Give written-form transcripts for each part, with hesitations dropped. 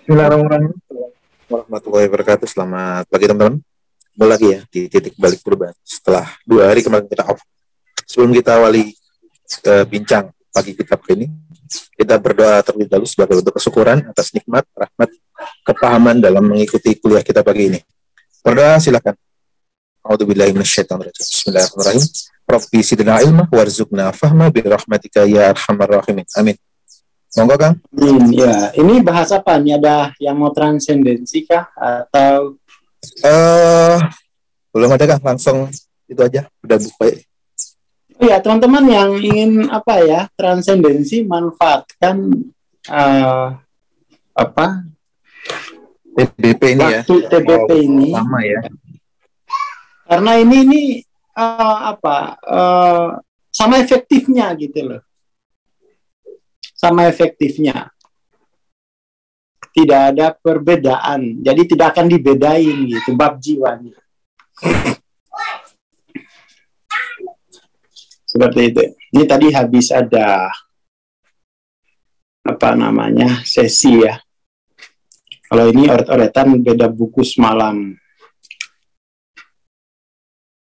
Bismillahirrahmanirrahim. Warahmatullahi wabarakatuh. Selamat pagi teman-teman. Kembali lagi ya di titik balik perubahan. Setelah 2 hari kemarin kita off. Sebelum kita awali bincang pagi kita kali ini, kita berdoa terlebih dahulu sebagai bentuk kesyukuran atas nikmat, rahmat, kepahaman dalam mengikuti kuliah kita pagi ini. Berdoa silakan. A'udzubillahi minasyaitonirrajim. Bismillahirrahmanirrahim. Rabbi zidna ilma warzuqna fahma birahmatika ya arhamar rahimin. Amin. Monggo Kang. Ya, ini bahas apa? Ini ada yang mau transendensi kah? Atau belum ada Kang, langsung itu aja, udah buka ya. Ya, teman-teman yang ingin apa ya, transendensi, manfaatkan TBP ini ya. TBP ini. Sama ya. Karena ini sama efektifnya gitu loh. Sama efektifnya. Tidak ada perbedaan. Jadi tidak akan dibedain gitu bab jiwanya. Seperti itu. Ini tadi habis ada sesi ya. Kalau ini oret-oretan beda buku semalam.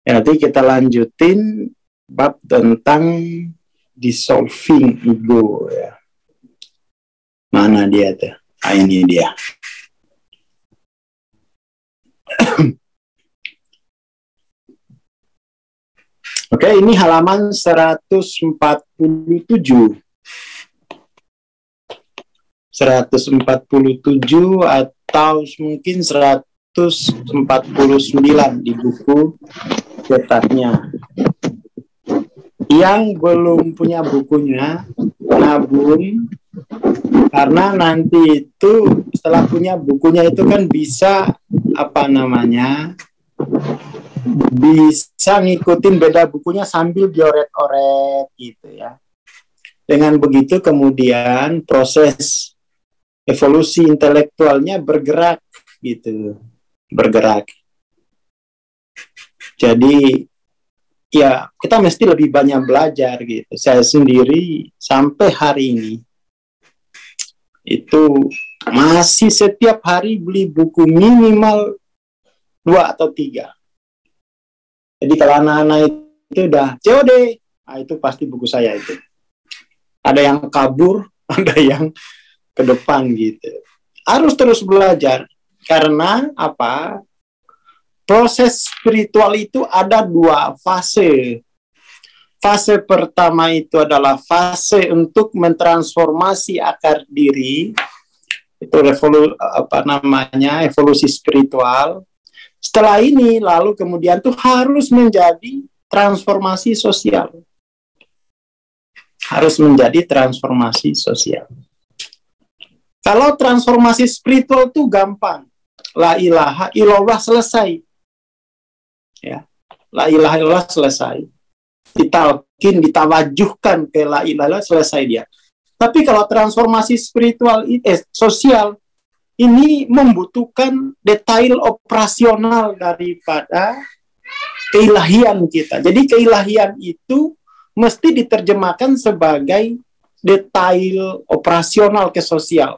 Ya, nanti kita lanjutin bab tentang dissolving ego ya. Mana dia tuh? Ini dia. Oke, ini halaman 147. 147 atau mungkin 149 di buku cetaknya. Yang belum punya bukunya, nabung, karena nanti itu setelah punya bukunya itu kan bisa bisa ngikutin beda bukunya sambil dioret-oret gitu ya. Dengan begitu kemudian proses evolusi intelektualnya bergerak gitu, bergerak. Jadi ya, kita mesti lebih banyak belajar gitu. Saya sendiri sampai hari ini itu masih setiap hari beli buku minimal 2 atau 3. Jadi kalau anak-anak itu udah COD, nah itu pasti buku saya itu. Ada yang kabur, ada yang ke depan gitu. Harus terus belajar karena apa? Proses spiritual itu ada 2 fase. Fase pertama itu adalah fase untuk mentransformasi akar diri. Itu evolusi spiritual. Setelah ini lalu kemudian tuh harus menjadi transformasi sosial. Harus menjadi transformasi sosial. Kalau transformasi spiritual tuh gampang. La ilaha illallah selesai. Ya, la ilaha illallah selesai. Ditalkin, ditawajuhkan ke la ilaha illallah, selesai dia. Tapi kalau transformasi spiritual sosial ini membutuhkan detail operasional daripada keilahian kita. Jadi keilahian itu mesti diterjemahkan sebagai detail operasional ke sosial.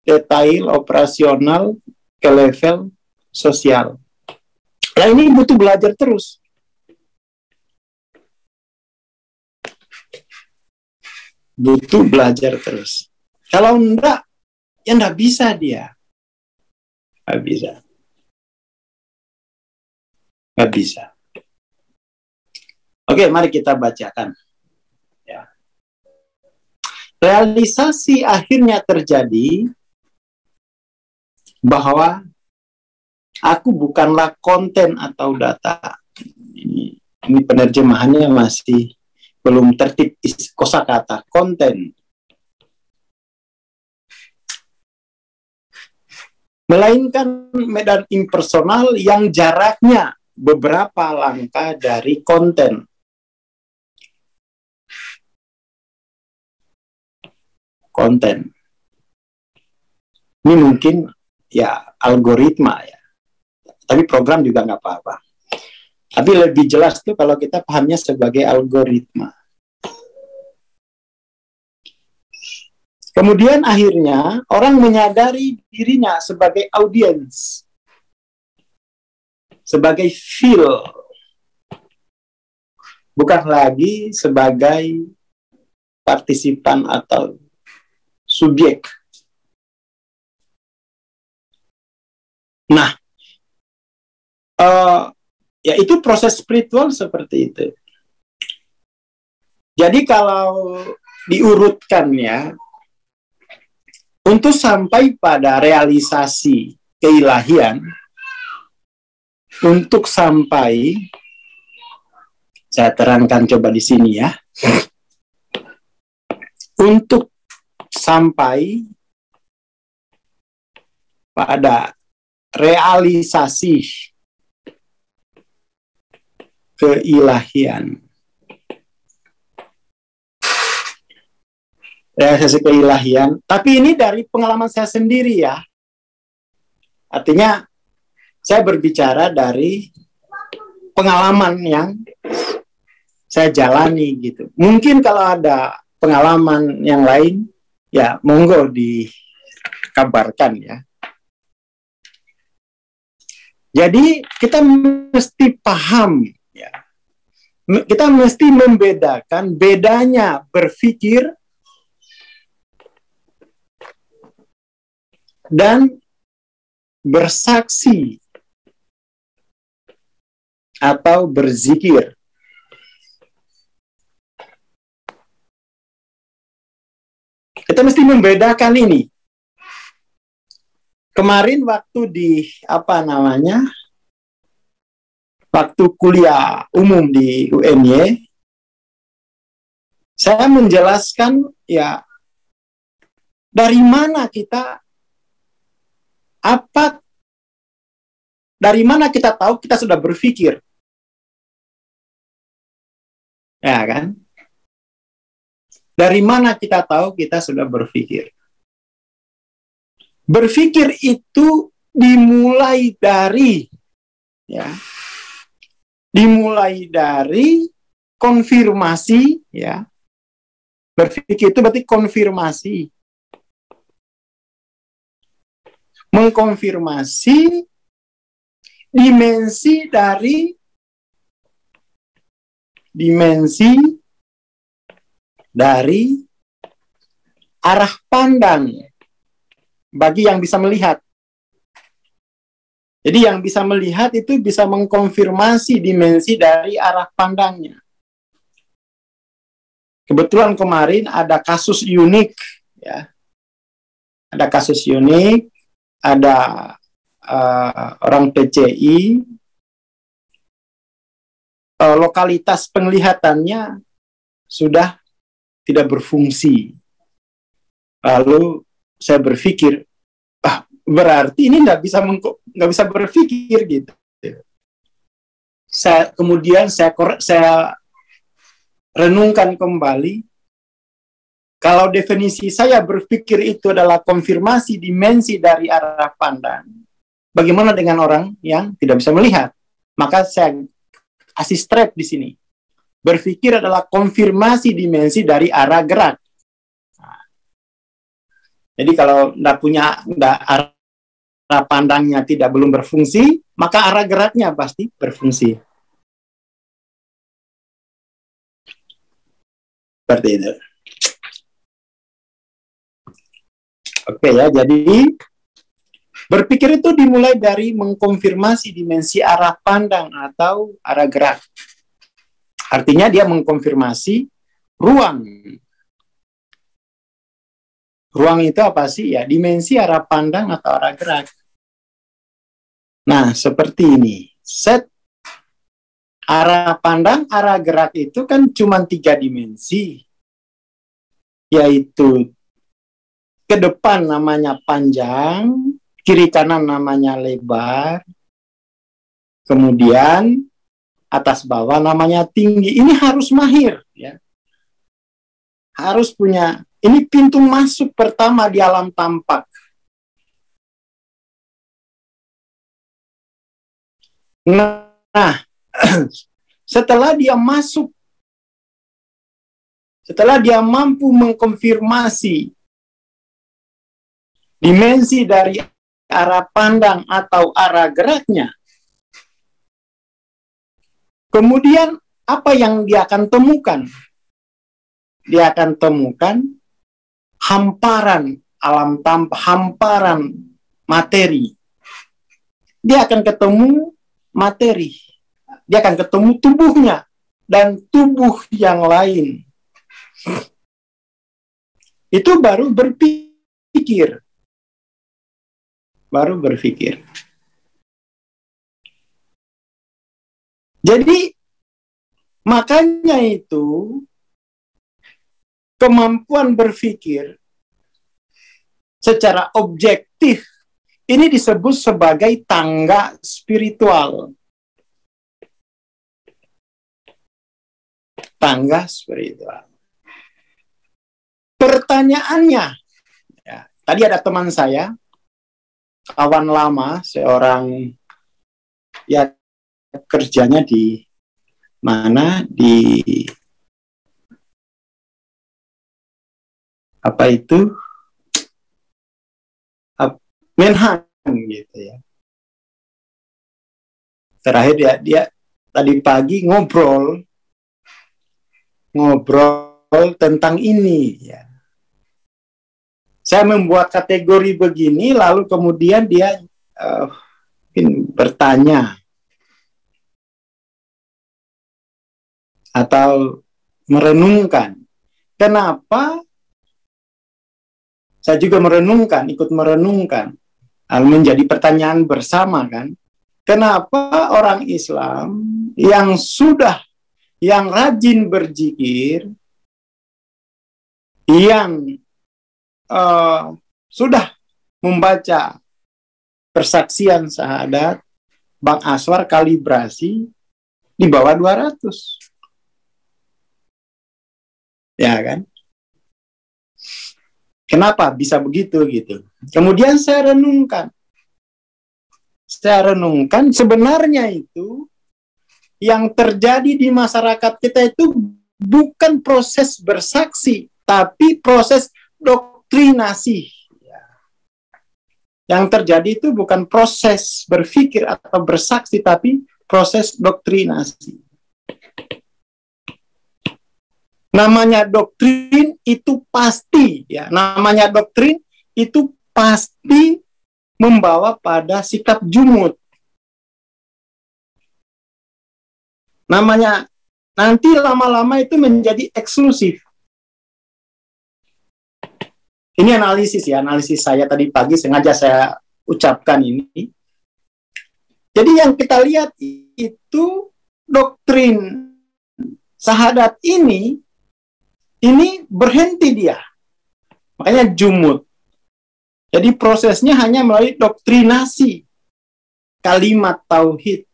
Detail operasional ke level sosial. Nah, ini butuh belajar terus. Butuh belajar terus. Kalau enggak, ya enggak bisa dia. Enggak bisa. Enggak bisa. Oke, mari kita bacakan. Ya. Realisasi akhirnya terjadi bahwa aku bukanlah konten atau data. Ini penerjemahannya masih belum tertib kosakata konten. Melainkan medan impersonal yang jaraknya beberapa langkah dari konten. Konten. Ini mungkin ya algoritma ya. Tapi program juga nggak apa-apa. Tapi lebih jelas tuh kalau kita pahamnya sebagai algoritma. Kemudian akhirnya orang menyadari dirinya sebagai audiens, sebagai feel, bukan lagi sebagai partisipan atau subjek. Nah, ya itu proses spiritual seperti itu. Jadi kalau diurutkan ya, untuk sampai pada realisasi keilahian, untuk sampai, saya terangkan coba di sini ya, untuk sampai pada realisasi keilahian. Realisasi keilahian, tapi ini dari pengalaman saya sendiri ya. Artinya saya berbicara dari pengalaman yang saya jalani gitu. Mungkin kalau ada pengalaman yang lain, ya monggo dikabarkan ya. Jadi kita mesti paham ya. Kita mesti membedakan bedanya berpikir dan bersaksi atau berzikir. Kita mesti membedakan ini. Kemarin waktu di waktu kuliah umum di UNY, saya menjelaskan ya dari mana kita tahu kita sudah berpikir, ya kan? Dari mana kita tahu kita sudah berpikir? Berpikir itu dimulai dari konfirmasi ya. Berpikir itu berarti konfirmasi. Mengkonfirmasi dimensi dari arah pandang bagi yang bisa melihat. Jadi yang bisa melihat itu bisa mengkonfirmasi dimensi dari arah pandangnya. Kebetulan kemarin ada kasus unik ya. Ada kasus unik, ada orang PCI, lokalitas penglihatannya sudah tidak berfungsi. Lalu saya berpikir, berarti ini nggak bisa berpikir gitu. Kemudian saya renungkan kembali. Kalau definisi saya berpikir itu adalah konfirmasi dimensi dari arah pandang, bagaimana dengan orang yang tidak bisa melihat? Maka saya kasih strap di sini. Berpikir adalah konfirmasi dimensi dari arah gerak. Jadi kalau arah pandangnya belum berfungsi, maka arah geraknya pasti berfungsi. Seperti itu. Oke ya, jadi berpikir itu dimulai dari mengkonfirmasi dimensi arah pandang atau arah gerak. Artinya dia mengkonfirmasi ruang. Ruang itu apa sih? Ya, dimensi arah pandang atau arah gerak. Nah, seperti ini. Set arah pandang, arah gerak itu kan cuma 3 dimensi. Yaitu ke depan namanya panjang, kiri kanan namanya lebar, kemudian atas bawah namanya tinggi. Ini harus mahir, ya. Harus punya, ini pintu masuk pertama di alam tampak. Nah, setelah dia masuk, setelah dia mampu mengkonfirmasi dimensi dari arah pandang atau arah geraknya, kemudian apa yang dia akan temukan? Dia akan temukan hamparan alam tanpa, hamparan materi. Dia akan ketemu materi. Dia akan ketemu tubuhnya dan tubuh yang lain. Itu baru berpikir. Baru berpikir. Jadi, makanya itu kemampuan berpikir secara objektif ini disebut sebagai tangga spiritual. Tangga spiritual. Pertanyaannya, ya, tadi ada teman saya, kawan lama, seorang ya kerjanya di mana, di apa itu, Menhan gitu ya. Terakhir dia tadi pagi ngobrol tentang ini ya. Saya membuat kategori begini, lalu kemudian dia bertanya atau merenungkan. Kenapa? Saya juga merenungkan, ikut merenungkan. Menjadi pertanyaan bersama kan. Kenapa orang Islam yang rajin berzikir, yang sudah membaca persaksian syahadat, Bang Aswar kalibrasi di bawah 200. Ya kan? Kenapa bisa begitu gitu? Kemudian saya renungkan. Sebenarnya itu yang terjadi di masyarakat kita itu bukan proses bersaksi, tapi proses doktrinasi. Yang terjadi itu bukan proses berpikir atau bersaksi, tapi proses doktrinasi. Namanya doktrin itu pasti, ya. Namanya doktrin itu pasti membawa pada sikap jumud. Namanya nanti lama-lama itu menjadi eksklusif. Ini analisis saya tadi pagi sengaja saya ucapkan ini. Jadi yang kita lihat itu doktrin syahadat ini berhenti dia. Makanya jumud. Jadi prosesnya hanya melalui doktrinasi kalimat tauhid,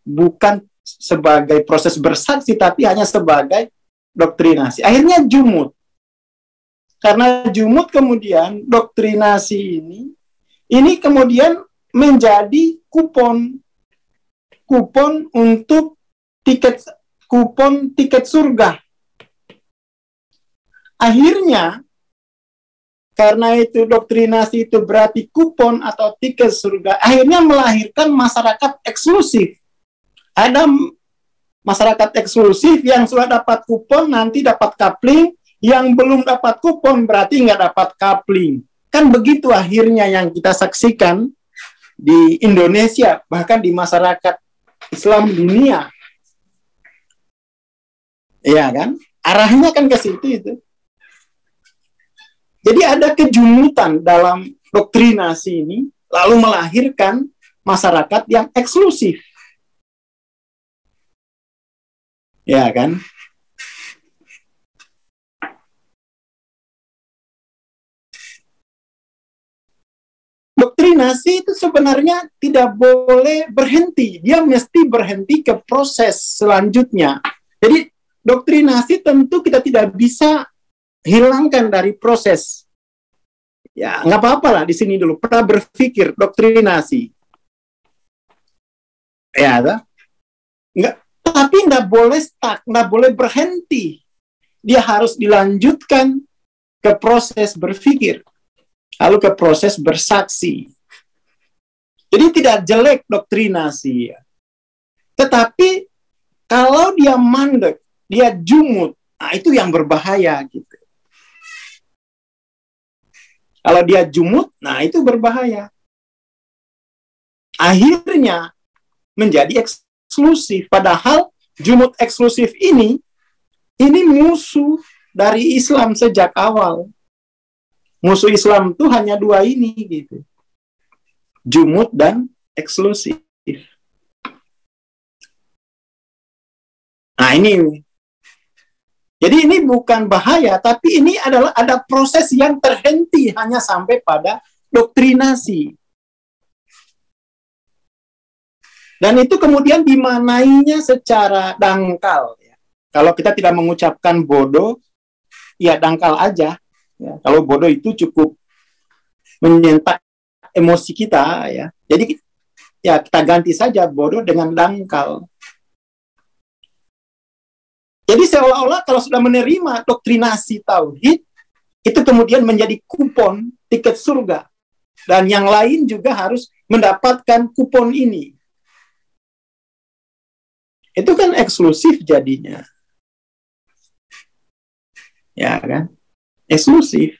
bukan sebagai proses bersaksi, tapi hanya sebagai doktrinasi. Akhirnya jumud. Karena jumud kemudian doktrinasi ini kemudian menjadi kupon untuk tiket surga. Akhirnya, karena itu doktrinasi itu berarti kupon atau tiket surga, akhirnya melahirkan masyarakat eksklusif. Ada masyarakat eksklusif yang sudah dapat kupon, nanti dapat kapling, yang belum dapat kupon berarti nggak dapat kapling. Kan begitu akhirnya yang kita saksikan di Indonesia, bahkan di masyarakat Islam dunia. Iya kan? Arahnya kan ke situ itu. Jadi ada kejumutan dalam doktrinasi ini, lalu melahirkan masyarakat yang eksklusif. Ya kan? Doktrinasi itu sebenarnya tidak boleh berhenti. Dia mesti berhenti ke proses selanjutnya. Jadi doktrinasi tentu kita tidak bisa hilangkan dari proses. Ya, nggak apa-apa lah di sini dulu. Pernah berpikir doktrinasi. Ya, nggak. Tapi nggak boleh stuck, nggak boleh berhenti. Dia harus dilanjutkan ke proses berpikir. lalu ke proses bersaksi. Jadi tidak jelek doktrinasi, ya. Tetapi kalau dia mandek, dia jumut, nah itu yang berbahaya gitu. Kalau dia jumut, nah itu berbahaya. Akhirnya menjadi eksklusif. Padahal jumut eksklusif ini musuh dari Islam sejak awal. Musuh Islam itu hanya dua ini gitu. Jumut dan eksklusif. Nah ini. Jadi ini bukan bahaya, tapi ini adalah ada proses yang terhenti hanya sampai pada doktrinasi. Dan itu kemudian dimanainya secara dangkal. Ya. Kalau kita tidak mengucapkan bodoh, ya dangkal aja. Ya. Kalau bodoh itu cukup menyentak emosi kita, ya. Jadi ya kita ganti saja bodoh dengan dangkal. Jadi seolah-olah kalau sudah menerima doktrinasi tauhid, itu kemudian menjadi kupon tiket surga. Dan yang lain juga harus mendapatkan kupon ini. Itu kan eksklusif jadinya. Ya kan? Eksklusif.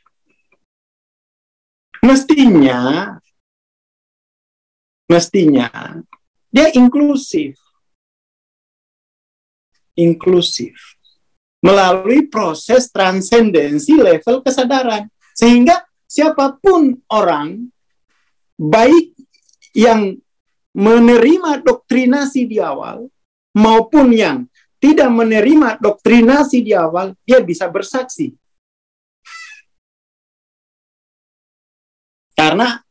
Mestinya dia inklusif melalui proses transendensi level kesadaran, sehingga siapapun orang baik yang menerima doktrinasi di awal maupun yang tidak menerima doktrinasi di awal, dia bisa bersaksi. Karena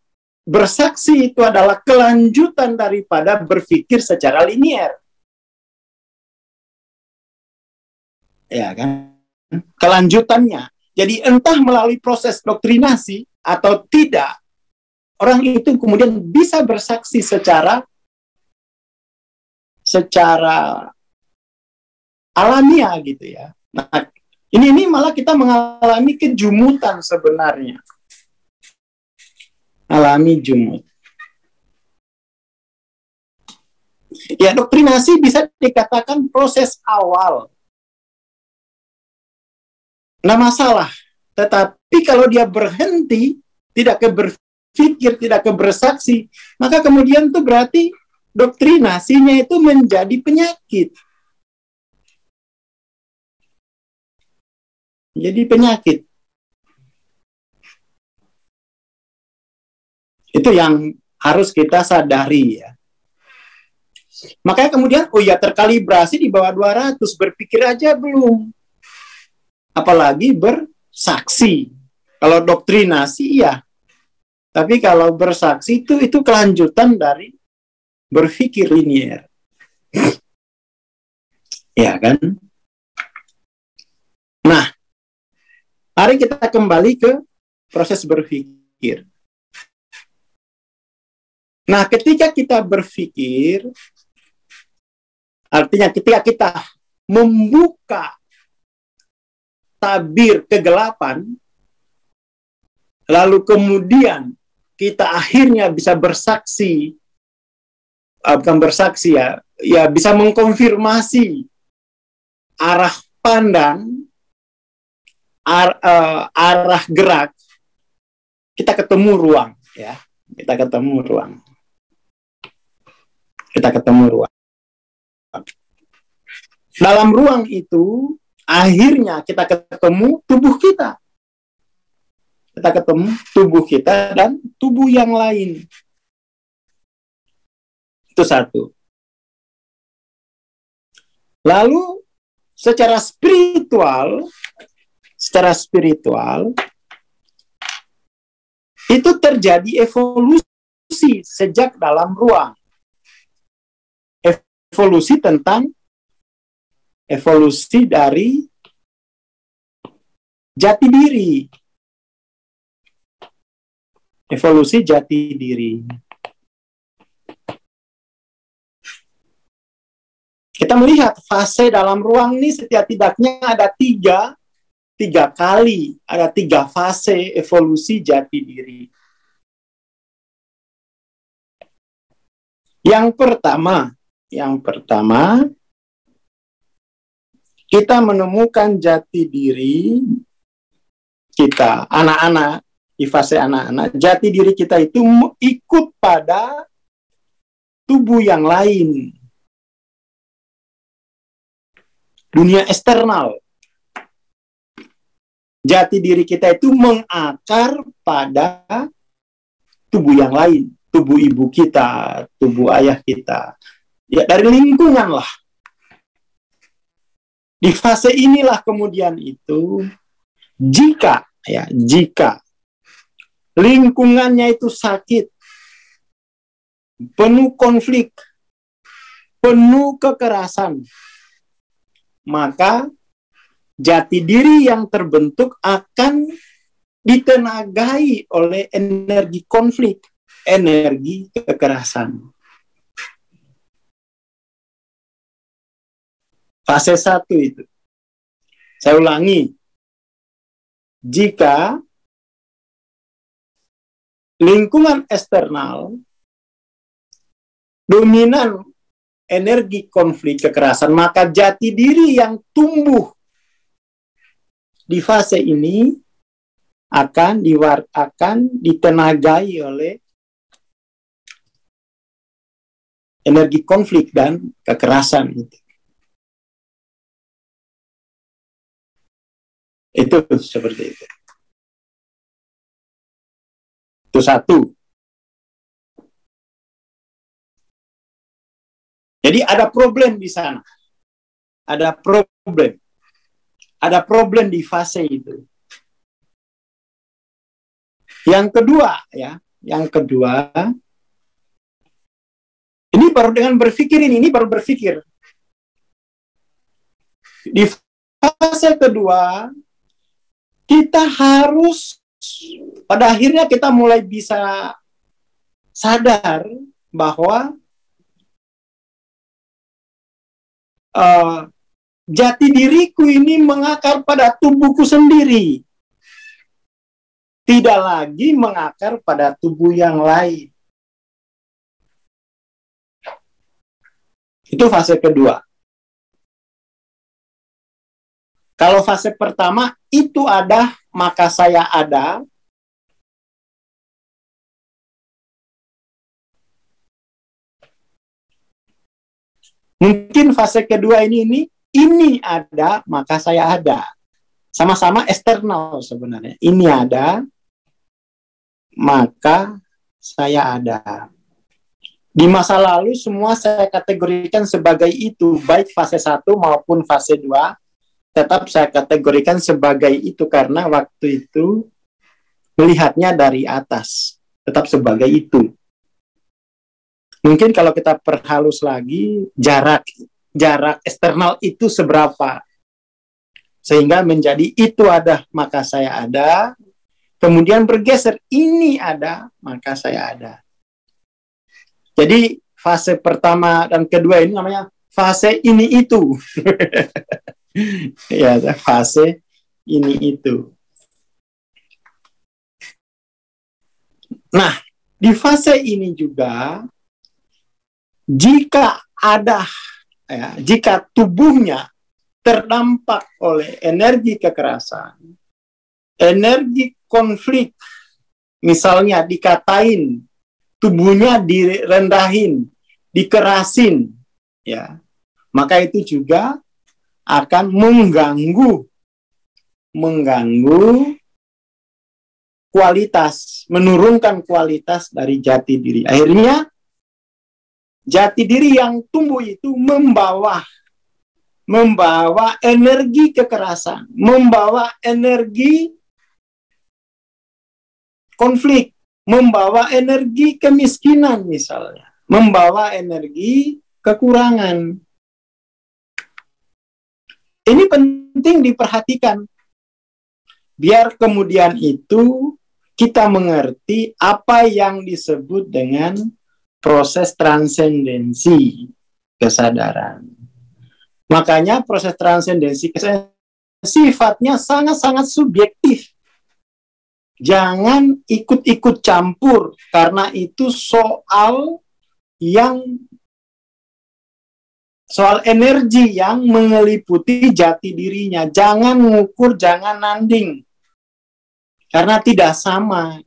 bersaksi itu adalah kelanjutan daripada berpikir secara linier. Ya kan? Kelanjutannya. Jadi entah melalui proses doktrinasi atau tidak, orang itu kemudian bisa bersaksi secara alamiah gitu ya. Nah, ini malah kita mengalami kejumutan sebenarnya. Alami jumut. Ya, doktrinasi bisa dikatakan proses awal. Nggak masalah. Tetapi kalau dia berhenti, tidak ke berpikir, tidak ke bersaksi, maka kemudian itu berarti doktrinasinya itu menjadi penyakit. Jadi penyakit. Itu yang harus kita sadari ya. Makanya kemudian, oh ya terkalibrasi di bawah 200, berpikir aja belum. Apalagi bersaksi. Kalau doktrinasi ya. Tapi kalau bersaksi itu kelanjutan dari berpikir linier. Ya kan? Nah, mari kita kembali ke proses berpikir. Nah, ketika kita berpikir, artinya ketika kita membuka tabir kegelapan, lalu kemudian kita akhirnya bisa bersaksi, bukan bersaksi ya bisa mengkonfirmasi arah pandang, arah gerak, kita ketemu ruang, ya, kita ketemu ruang. Dalam ruang itu, akhirnya kita ketemu tubuh kita. Kita ketemu tubuh kita dan tubuh yang lain. Itu satu. Lalu, secara spiritual, itu terjadi evolusi sejak dalam ruang. Evolusi dari jati diri. Evolusi jati diri. Kita melihat fase dalam ruang ini setidak-tidaknya ada 3 kali, ada 3 fase evolusi jati diri. Yang pertama, kita menemukan jati diri kita, anak-anak, di fase anak-anak, jati diri kita itu ikut pada tubuh yang lain. Dunia eksternal. Jati diri kita itu mengakar pada tubuh yang lain. Tubuh ibu kita, tubuh ayah kita. Ya, dari lingkungan lah. Di fase inilah kemudian itu, jika lingkungannya itu sakit, penuh konflik, penuh kekerasan, maka jati diri yang terbentuk akan ditenagai oleh energi konflik, energi kekerasan. Fase 1 itu. Saya ulangi. Jika lingkungan eksternal dominan energi konflik kekerasan, maka jati diri yang tumbuh di fase ini akan ditenagai oleh energi konflik dan kekerasan itu seperti itu. Itu 1. Jadi ada problem di sana. Ada problem di fase itu. Yang kedua, ini baru dengan berpikir ini baru berpikir. Di fase kedua, kita harus, pada akhirnya kita mulai bisa sadar bahwa jati diriku ini mengakar pada tubuhku sendiri. Tidak lagi mengakar pada tubuh yang lain. Itu fase kedua. Kalau fase pertama, itu ada, maka saya ada. Mungkin fase kedua ini ada, maka saya ada. Sama-sama eksternal sebenarnya. Ini ada, maka saya ada. Di masa lalu semua saya kategorikan sebagai itu, baik fase 1 maupun fase 2, tetap saya kategorikan sebagai itu karena waktu itu melihatnya dari atas, tetap sebagai itu. Mungkin kalau kita perhalus lagi, jarak eksternal itu seberapa, sehingga menjadi itu ada, maka saya ada, kemudian bergeser, ini ada, maka saya ada. Jadi fase pertama dan kedua ini namanya fase ini itu. Ya, fase ini itu. Nah, di fase ini juga, jika tubuhnya terdampak oleh energi kekerasan, energi konflik, misalnya dikatain, tubuhnya direndahin, dikerasin, ya, maka itu juga akan mengganggu kualitas, menurunkan kualitas dari jati diri. Akhirnya jati diri yang tumbuh itu membawa energi kekerasan, membawa energi konflik, membawa energi kemiskinan misalnya, membawa energi kekurangan. Ini penting diperhatikan. Biar kemudian itu kita mengerti apa yang disebut dengan proses transendensi kesadaran. Makanya proses transendensi kesadaran sifatnya sangat-sangat subjektif. Jangan ikut-ikut campur, karena itu soal energi yang mengeliputi jati dirinya. Jangan mengukur, jangan nanding, karena tidak sama.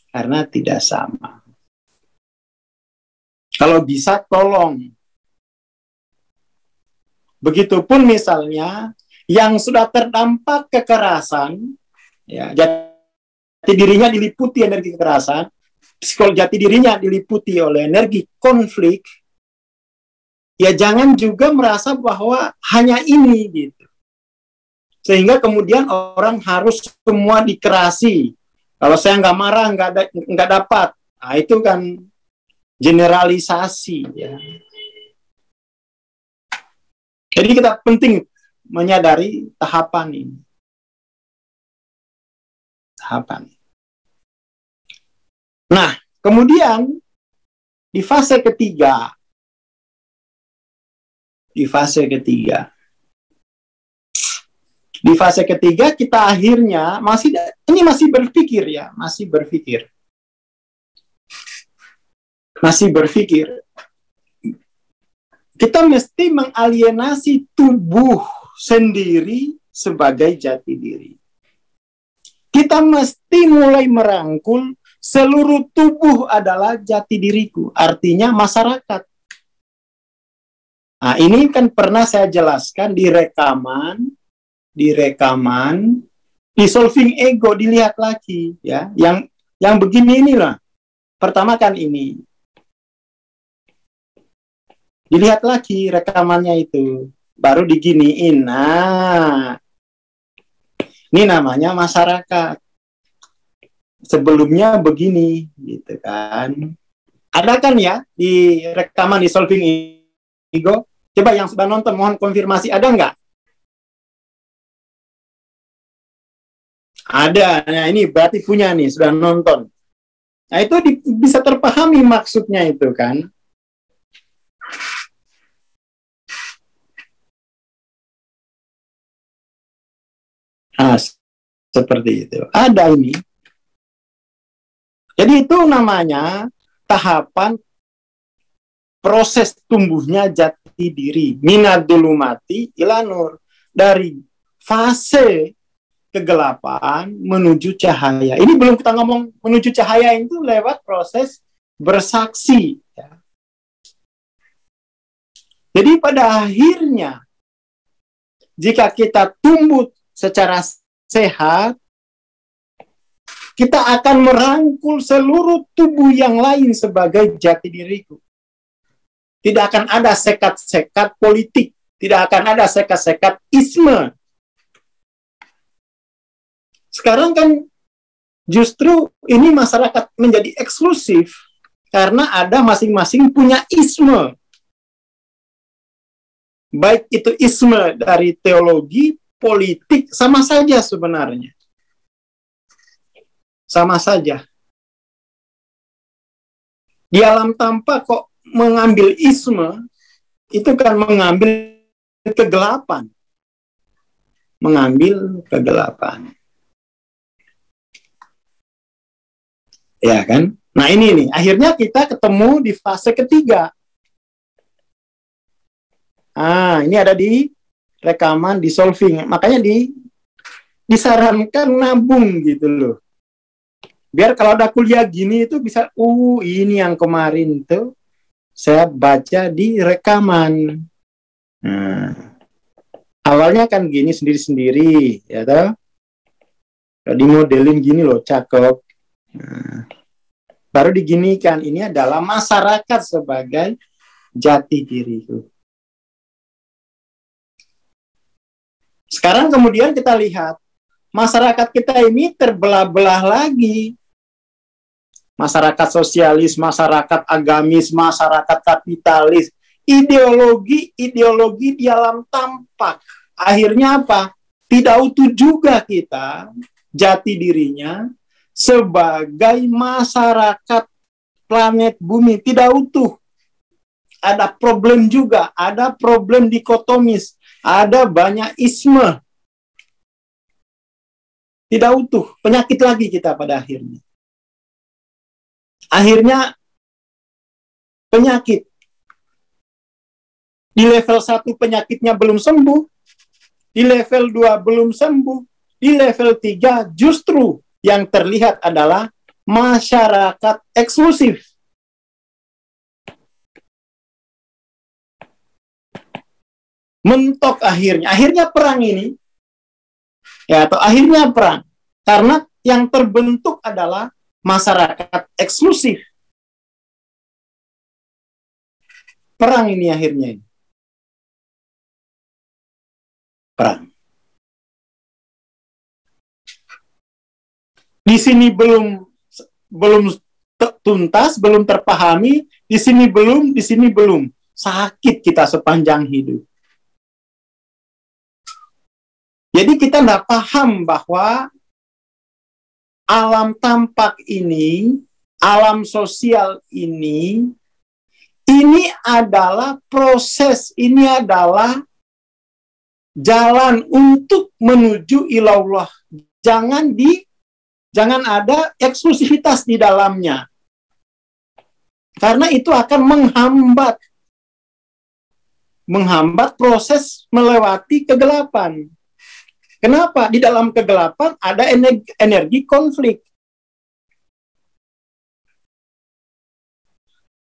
Karena tidak sama. Kalau bisa, tolong. Begitupun misalnya yang sudah terdampak kekerasan, ya, jati dirinya diliputi energi kekerasan, psikologi jati dirinya diliputi oleh energi konflik, ya jangan juga merasa bahwa hanya ini gitu. Sehingga kemudian orang harus semua dikerasi. Kalau saya nggak marah, nggak dapat. Nah, itu kan generalisasi. Ya. Jadi kita penting menyadari tahapan ini. Tahapan. Nah, kemudian di fase ketiga, kita akhirnya masih berpikir ya, masih berpikir. Kita mesti mengalienasi tubuh sendiri sebagai jati diri. Kita mesti mulai merangkul seluruh tubuh adalah jati diriku, artinya masyarakat. Nah, ini kan pernah saya jelaskan di rekaman, Dissolving Ego, dilihat lagi ya. Yang begini inilah. Pertama kan ini. Dilihat lagi rekamannya itu. Baru diginiin. Nah, ini namanya masyarakat. Sebelumnya begini, gitu kan. Ada kan ya di rekaman Dissolving Ego? Coba yang sudah nonton, mohon konfirmasi, ada nggak? Ada. Nah, ini berarti punya nih, sudah nonton. Nah, itu bisa terpahami maksudnya itu kan. Nah, seperti itu. Ada ini. Jadi itu namanya tahapan proses tumbuhnya jati diri. Minadulumati ilanur. Dari fase kegelapan menuju cahaya. Ini belum kita ngomong menuju cahaya itu lewat proses bersaksi. Ya. Jadi pada akhirnya, jika kita tumbuh secara sehat, kita akan merangkul seluruh tubuh yang lain sebagai jati diriku. Tidak akan ada sekat-sekat politik, tidak akan ada sekat-sekat isme. Sekarang kan justru ini masyarakat menjadi eksklusif karena ada masing-masing punya isme. Baik itu isme dari teologi, politik, sama saja sebenarnya. Sama saja. Di alam tanpa kok mengambil isme, itu kan mengambil kegelapan. Mengambil kegelapan. Ya kan? Nah ini nih, akhirnya kita ketemu di fase ketiga. Ah, ini ada di rekaman Dissolving. Makanya disarankan nabung gitu loh. Biar kalau ada kuliah gini itu bisa, ini yang kemarin tuh saya baca di rekaman. Nah, awalnya kan gini sendiri-sendiri, ya toh? Dimodelin gini loh, cakep. Nah, baru diginikan, ini adalah masyarakat sebagai jati diriku. Sekarang kemudian kita lihat, masyarakat kita ini terbelah-belah lagi. Masyarakat sosialis, masyarakat agamis, masyarakat kapitalis. Ideologi di alam tampak. Akhirnya apa? Tidak utuh juga kita, jati dirinya, sebagai masyarakat planet bumi. Tidak utuh. Ada problem juga, ada problem dikotomis. ada banyak isme. Tidak utuh, penyakit lagi kita pada akhirnya. Akhirnya penyakit. Di level 1 penyakitnya belum sembuh, di level 2 belum sembuh, di level 3 justru yang terlihat adalah masyarakat eksklusif. Mentok akhirnya perang ini, ya, atau akhirnya perang, karena yang terbentuk adalah masyarakat eksklusif. Perang ini akhirnya. Perang. Di sini belum tuntas, belum terpahami, di sini belum. Sakit kita sepanjang hidup. Jadi kita tidak paham bahwa alam tampak ini, alam sosial ini adalah proses, ini adalah jalan untuk menuju ilallah. Jangan ada eksklusivitas di dalamnya. Karena itu akan menghambat proses melewati kegelapan. Kenapa? Di dalam kegelapan ada energi konflik.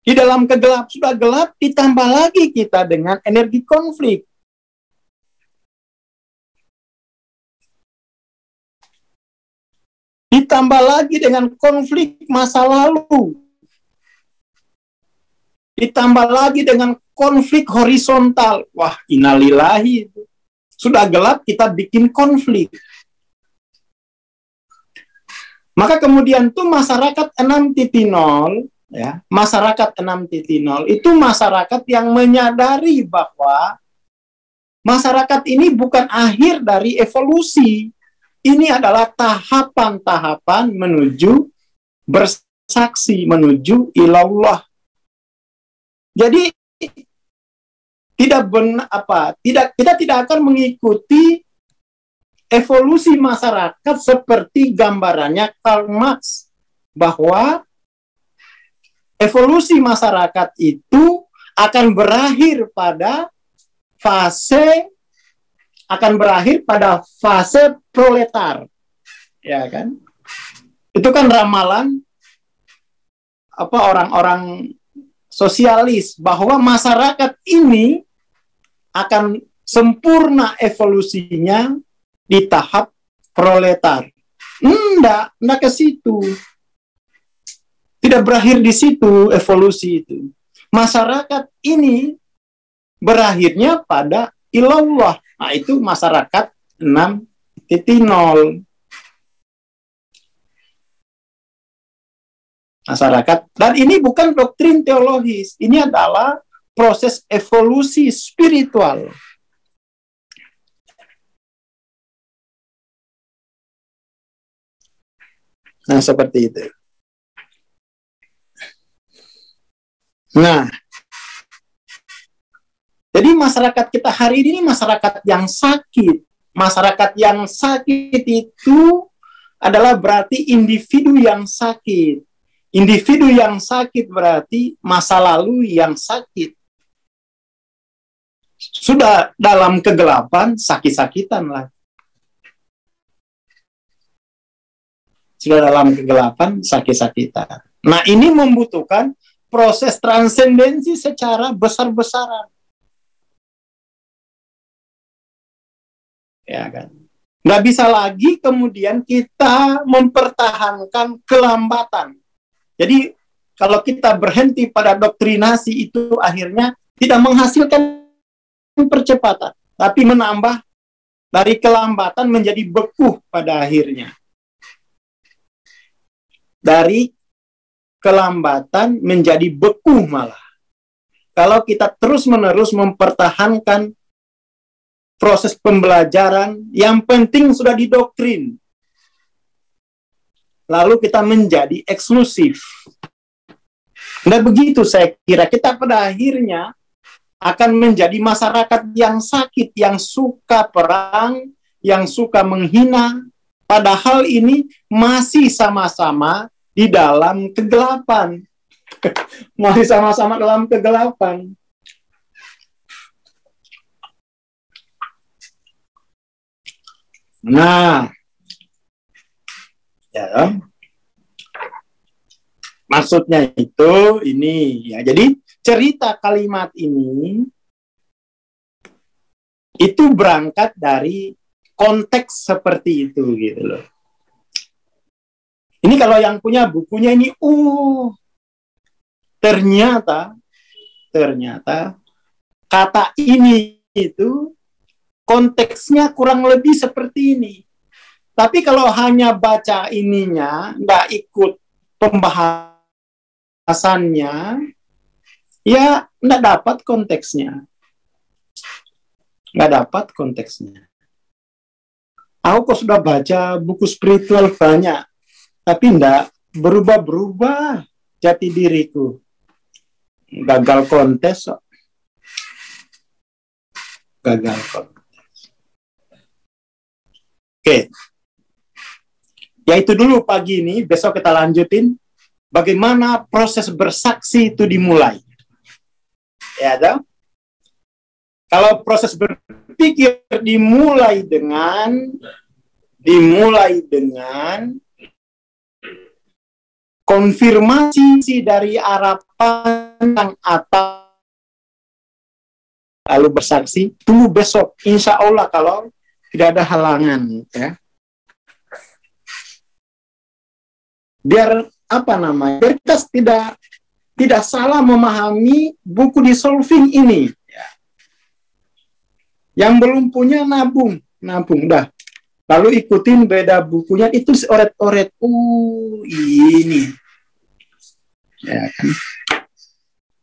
Di dalam sudah gelap, ditambah lagi kita dengan energi konflik. Ditambah lagi dengan konflik masa lalu. Ditambah lagi dengan konflik horizontal. Wah, innalillahi. Sudah gelap, kita bikin konflik. Maka kemudian tuh masyarakat 6.0, ya, masyarakat 6.0 itu masyarakat yang menyadari bahwa masyarakat ini bukan akhir dari evolusi. Ini adalah tahapan-tahapan menuju bersaksi, menuju ilallah. Jadi kita tidak akan mengikuti evolusi masyarakat seperti gambarannya Karl Marx, bahwa evolusi masyarakat itu akan berakhir pada fase proletar, ya kan? Itu kan ramalan orang-orang sosialis, bahwa masyarakat ini akan sempurna evolusinya di tahap proletar. Enggak ke situ. Tidak berakhir di situ evolusi itu. Masyarakat ini berakhirnya pada ilallah. Nah, itu masyarakat 6.0. Masyarakat, dan ini bukan doktrin teologis, ini adalah proses evolusi spiritual. Nah, seperti itu. Nah, jadi masyarakat kita hari ini masyarakat yang sakit. Masyarakat yang sakit itu adalah berarti individu yang sakit. Individu yang sakit berarti masa lalu yang sakit. Sudah dalam kegelapan, sakit-sakitan lah. Sudah dalam kegelapan, sakit-sakitan. Nah, ini membutuhkan proses transendensi secara besar-besaran. Ya kan? Nggak bisa lagi kemudian kita mempertahankan kelambatan. Jadi, kalau kita berhenti pada doktrinasi itu akhirnya tidak menghasilkan percepatan, tapi menambah dari kelambatan menjadi beku pada akhirnya. Dari kelambatan menjadi beku malah. Kalau kita terus-menerus mempertahankan proses pembelajaran, yang penting sudah didoktrin. Lalu kita menjadi eksklusif. Nah, begitu saya kira kita pada akhirnya akan menjadi masyarakat yang sakit, yang suka perang, yang suka menghina, padahal ini masih sama-sama di dalam kegelapan. Masih sama-sama dalam kegelapan. Nah, ya, maksudnya itu ini ya. Jadi cerita kalimat ini itu berangkat dari konteks seperti itu gitu loh. Ini kalau yang punya bukunya ini, ternyata kata ini itu konteksnya kurang lebih seperti ini. Tapi kalau hanya baca ininya, nggak ikut pembahasannya, ya nggak dapat konteksnya. Nggak dapat konteksnya. Aku kok sudah baca buku spiritual banyak, tapi nggak berubah-berubah jati diriku. Gagal kontes. Gagal kontes. Oke. Ya itu dulu pagi ini, besok kita lanjutin bagaimana proses bersaksi itu dimulai. Ya, dong? Kalau proses berpikir dimulai dengan konfirmasi dari arah pandang atas, lalu bersaksi, tunggu besok, insya Allah kalau tidak ada halangan, ya. Biar biar kita tidak salah memahami buku Dissolving ini. Yang belum punya nabung, dah. Lalu ikutin beda bukunya, itu oret-oret. Ini. Ya kan?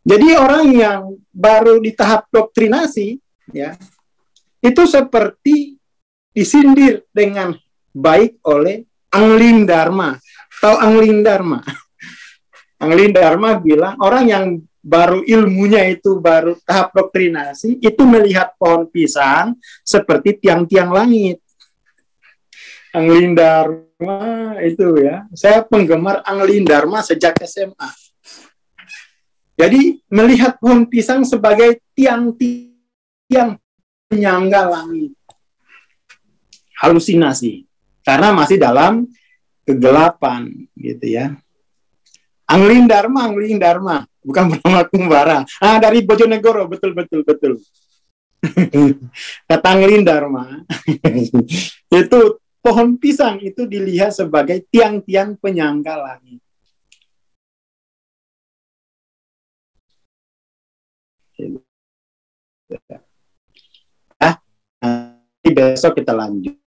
Jadi orang yang baru di tahap doktrinasi, ya, itu seperti disindir dengan baik oleh Angling Dharma. Tahu Angling Dharma? Angling Dharma bilang orang yang baru ilmunya itu baru tahap doktrinasi itu melihat pohon pisang seperti tiang-tiang langit. Angling Dharma itu ya, saya penggemar Angling Dharma sejak SMA. Jadi melihat pohon pisang sebagai tiang-tiang penyangga langit. Halusinasi. Karena masih dalam kegelapan gitu ya. Angling Dharma, bukan Brahma Kumbara. Dari Bojonegoro, betul. Kata Angling Dharma, itu pohon pisang itu dilihat sebagai tiang-tiang penyangga langit. Nanti besok kita lanjut.